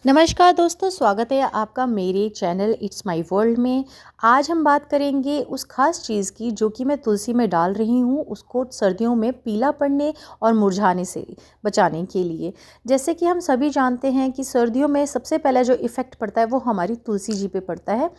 नमस्कार दोस्तों, स्वागत है आपका मेरे चैनल इट्स माय वर्ल्ड में। आज हम बात करेंगे उस खास चीज़ की जो कि मैं तुलसी में डाल रही हूँ, उसको सर्दियों में पीला पड़ने और मुरझाने से बचाने के लिए। जैसे कि हम सभी जानते हैं कि सर्दियों में सबसे पहला जो इफ़ेक्ट पड़ता है वो हमारी तुलसी जी पे पड़ता है।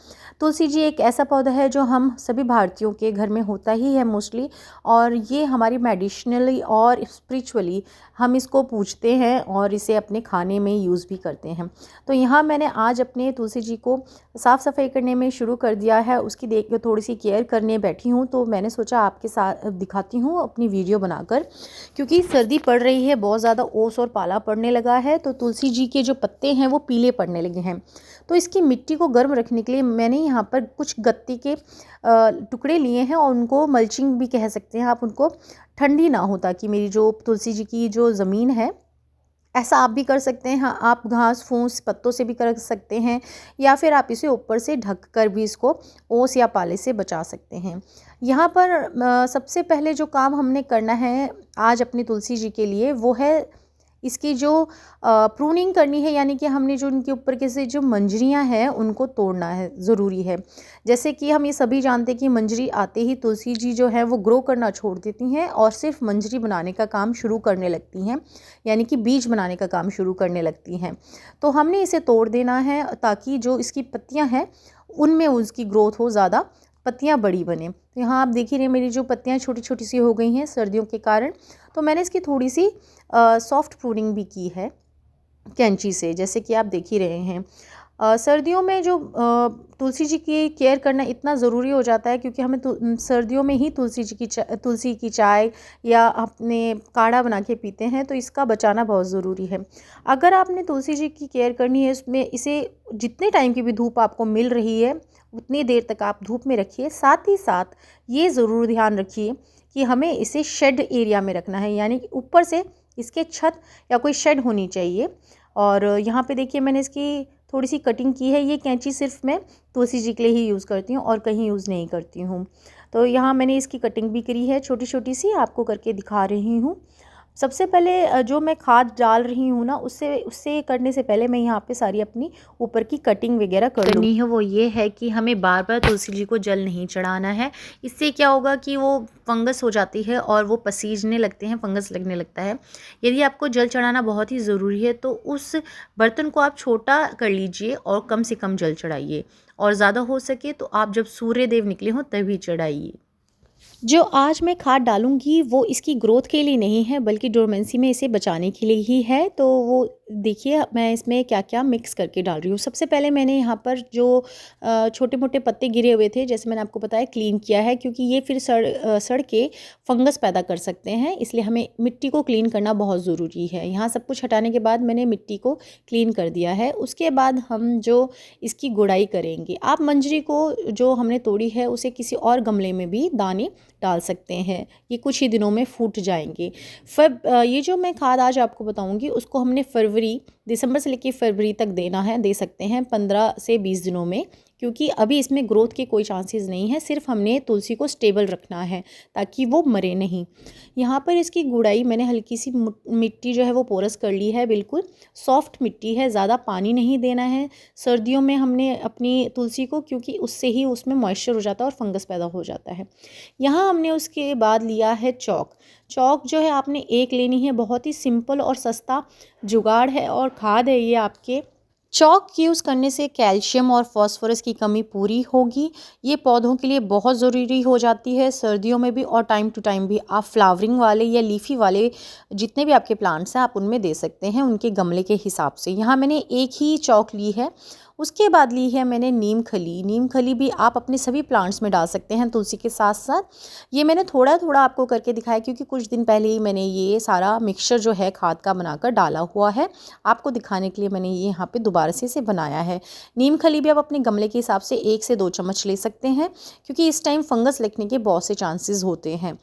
तुलसी जी एक ऐसा पौधा है जो हम सभी भारतीयों के घर में होता ही है मोस्टली, और ये हमारी मेडिसिनली और स्पिरिचुअली हम इसको पूजते हैं और इसे अपने खाने में यूज़ भी करते हैं। तो यहाँ मैंने आज अपने तुलसी जी को साफ़ सफाई करने में शुरू कर दिया है, उसकी देख के थोड़ी सी केयर करने बैठी हूँ। तो मैंने सोचा आपके साथ दिखाती हूँ अपनी वीडियो बनाकर, क्योंकि सर्दी पड़ रही है, बहुत ज़्यादा ओस और पाला पड़ने लगा है, तो तुलसी जी के जो पत्ते हैं वो पीले पड़ने लगे हैं। तो इसकी मिट्टी को गर्म रखने के लिए मैंने यहाँ पर कुछ गत्ते के टुकड़े लिए हैं, और उनको मल्चिंग भी कह सकते हैं आप उनको, ठंडी ना हो ताकि मेरी जो तुलसी जी की जो ज़मीन है, ऐसा आप भी कर सकते हैं। हाँ, आप घास फूस पत्तों से भी कर सकते हैं, या फिर आप इसे ऊपर से ढक कर भी इसको ओस या पाले से बचा सकते हैं। यहाँ पर सबसे पहले जो काम हमने करना है आज अपनी तुलसी जी के लिए, वो है इसकी जो प्रूनिंग करनी है, यानी कि हमने जो उनके ऊपर के से जो मंजरियाँ हैं उनको तोड़ना है, ज़रूरी है। जैसे कि हम ये सभी जानते हैं कि मंजरी आते ही तुलसी जी जो है वो ग्रो करना छोड़ देती हैं और सिर्फ मंजरी बनाने का काम शुरू करने लगती हैं, यानी कि बीज बनाने का काम शुरू करने लगती हैं। तो हमने इसे तोड़ देना है ताकि जो इसकी पत्तियाँ हैं उनमें उसकी ग्रोथ हो, ज़्यादा पत्तियाँ बड़ी बने। तो यहाँ आप देख ही रहे हैं मेरी जो पत्तियाँ छोटी छोटी सी हो गई हैं सर्दियों के कारण। तो मैंने इसकी थोड़ी सी सॉफ्ट प्रूनिंग भी की है कैंची से, जैसे कि आप देख ही रहे हैं। सर्दियों में जो तुलसी जी की केयर करना इतना ज़रूरी हो जाता है, क्योंकि हमें सर्दियों में ही तुलसी की चाय या अपने काढ़ा बना के पीते हैं, तो इसका बचाना बहुत ज़रूरी है। अगर आपने तुलसी जी की केयर करनी है, इसमें इसे जितने टाइम की भी धूप आपको मिल रही है उतनी देर तक आप धूप में रखिए। साथ ही साथ ये ज़रूर ध्यान रखिए कि हमें इसे शेड एरिया में रखना है, यानी कि ऊपर से इसके छत या कोई शेड होनी चाहिए। और यहाँ पे देखिए मैंने इसकी थोड़ी सी कटिंग की है। ये कैंची सिर्फ मैं तुलसी जी के लिए ही यूज़ करती हूँ और कहीं यूज़ नहीं करती हूँ। तो यहाँ मैंने इसकी कटिंग भी करी है, छोटी छोटी सी आपको करके दिखा रही हूँ। सबसे पहले जो मैं खाद डाल रही हूँ ना, उससे उससे करने से पहले मैं यहाँ पे सारी अपनी ऊपर की कटिंग वगैरह करनी है। वो ये है कि हमें बार बार तुलसी जी को जल नहीं चढ़ाना है। इससे क्या होगा कि वो फंगस हो जाती है और वो पसीजने लगते हैं, फंगस लगने लगता है। यदि आपको जल चढ़ाना बहुत ही ज़रूरी है तो उस बर्तन को आप छोटा कर लीजिए और कम से कम जल चढ़ाइए, और ज़्यादा हो सके तो आप जब सूर्य देव निकले हों तभी चढ़ाइए। जो आज मैं खाद डालूँगी वो इसकी ग्रोथ के लिए नहीं है, बल्कि डोरमेंसी में इसे बचाने के लिए ही है। तो वो देखिए मैं इसमें क्या-क्या मिक्स करके डाल रही हूँ। सबसे पहले मैंने यहाँ पर जो छोटे-मोटे पत्ते गिरे हुए थे, जैसे मैंने आपको बताया, क्लीन किया है, क्योंकि ये फिर सड़ के फंगस पैदा कर सकते हैं, इसलिए हमें मिट्टी को क्लीन करना बहुत ज़रूरी है। यहाँ सब कुछ हटाने के बाद मैंने मिट्टी को क्लीन कर दिया है। उसके बाद हम जो इसकी गुड़ाई करेंगे, आप मंजरी को जो हमने तोड़ी है उसे किसी और गमले में भी दाने डाल सकते हैं, ये कुछ ही दिनों में फूट जाएंगे। ये जो मैं खाद आज आपको बताऊंगी उसको हमने दिसंबर से लेकर फरवरी तक देना है, दे सकते हैं 15 से 20 दिनों में, क्योंकि अभी इसमें ग्रोथ के कोई चांसेस नहीं है। सिर्फ हमने तुलसी को स्टेबल रखना है ताकि वो मरे नहीं। यहाँ पर इसकी गुड़ाई मैंने हल्की सी मिट्टी जो है वो पोरस कर ली है, बिल्कुल सॉफ्ट मिट्टी है, ज़्यादा पानी नहीं देना है सर्दियों में हमने अपनी तुलसी को, क्योंकि उससे ही उसमें मॉइस्चर हो जाता है और फंगस पैदा हो जाता है। यहाँ हमने उसके बाद लिया है चौक। चौक जो है आपने एक लेनी है, बहुत ही सिंपल और सस्ता जुगाड़ है और खाद है ये आपके। चॉक यूज़ करने से कैल्शियम और फास्फोरस की कमी पूरी होगी। ये पौधों के लिए बहुत ज़रूरी हो जाती है सर्दियों में भी, और टाइम टू टाइम भी आप फ्लावरिंग वाले या लीफी वाले जितने भी आपके प्लांट्स हैं आप उनमें दे सकते हैं, उनके गमले के हिसाब से। यहाँ मैंने एक ही चॉक ली है। उसके बाद ली है मैंने नीम खली। नीम खली भी आप अपने सभी प्लांट्स में डाल सकते हैं तुलसी के साथ साथ। ये मैंने थोड़ा थोड़ा आपको करके दिखाया, क्योंकि कुछ दिन पहले ही मैंने ये सारा मिक्सचर जो है खाद का बनाकर डाला हुआ है। आपको दिखाने के लिए मैंने ये यहाँ पे दोबारा से इसे बनाया है। नीम खली भी आप अपने गमले के हिसाब से 1 से 2 चम्मच ले सकते हैं, क्योंकि इस टाइम फंगस लगने के बहुत से चांसेस होते हैं।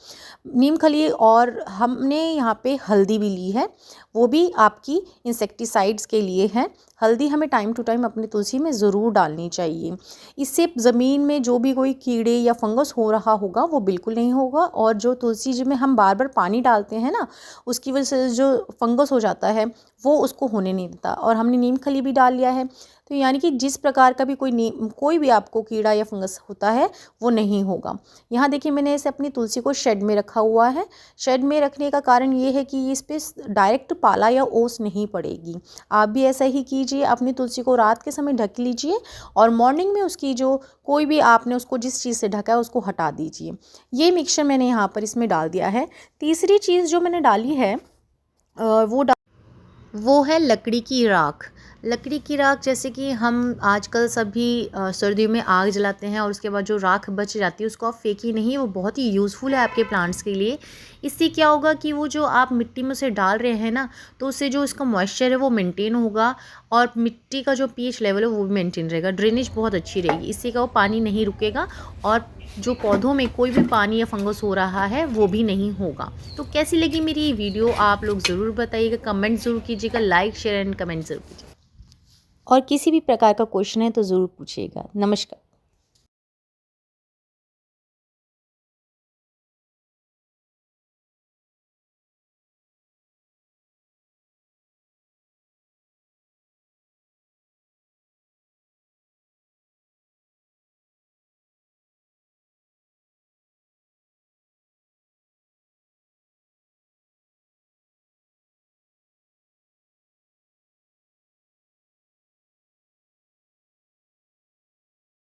नीम खली, और हमने यहाँ पे हल्दी भी ली है, वो भी आपकी इंसेक्टिसाइड्स के लिए है। हल्दी हमें टाइम टू टाइम अपने तुलसी तुलसी में ज़रूर डालनी चाहिए। इससे ज़मीन में जो भी कोई कीड़े या फंगस हो रहा होगा वो बिल्कुल नहीं होगा, और जो तुलसी जी में हम बार बार पानी डालते हैं ना, उसकी वजह से जो फंगस हो जाता है वो उसको होने नहीं देता। और हमने नीम खली भी डाल लिया है, तो यानी कि जिस प्रकार का भी कोई भी आपको कीड़ा या फंगस होता है वो नहीं होगा। यहाँ देखिए मैंने इसे अपनी तुलसी को शेड में रखा हुआ है। शेड में रखने का कारण ये है कि इस पर डायरेक्ट पाला या ओस नहीं पड़ेगी। आप भी ऐसा ही कीजिए, अपनी तुलसी को रात के समय ढक लीजिए और मॉर्निंग में उसकी जो कोई भी आपने उसको जिस चीज़ से ढका है उसको हटा दीजिए। ये मिक्सचर मैंने यहाँ पर इसमें डाल दिया है। तीसरी चीज़ जो मैंने डाली है वो है लकड़ी की राख। लकड़ी की राख, जैसे कि हम आजकल सभी सर्दियों में आग जलाते हैं और उसके बाद जो राख बच जाती है उसको आप फेंकी नहीं, वो बहुत ही यूज़फुल है आपके प्लांट्स के लिए। इससे क्या होगा कि वो जो आप मिट्टी में उसे डाल रहे हैं ना, तो उससे जो इसका मॉइस्चर है वो मेंटेन होगा और मिट्टी का जो पीएच लेवल है वो भी मेंटेन रहेगा। ड्रेनेज बहुत अच्छी रहेगी, इससे क्या वो पानी नहीं रुकेगा और जो पौधों में कोई भी पानी या फंगस हो रहा है वो भी नहीं होगा। तो कैसी लगी मेरी ये वीडियो आप लोग ज़रूर बताइएगा, कमेंट ज़रूर कीजिएगा, लाइक शेयर एंड कमेंट ज़रूर कीजिएगा। और किसी भी प्रकार का क्वेश्चन है तो ज़रूर पूछिएगा। नमस्कार।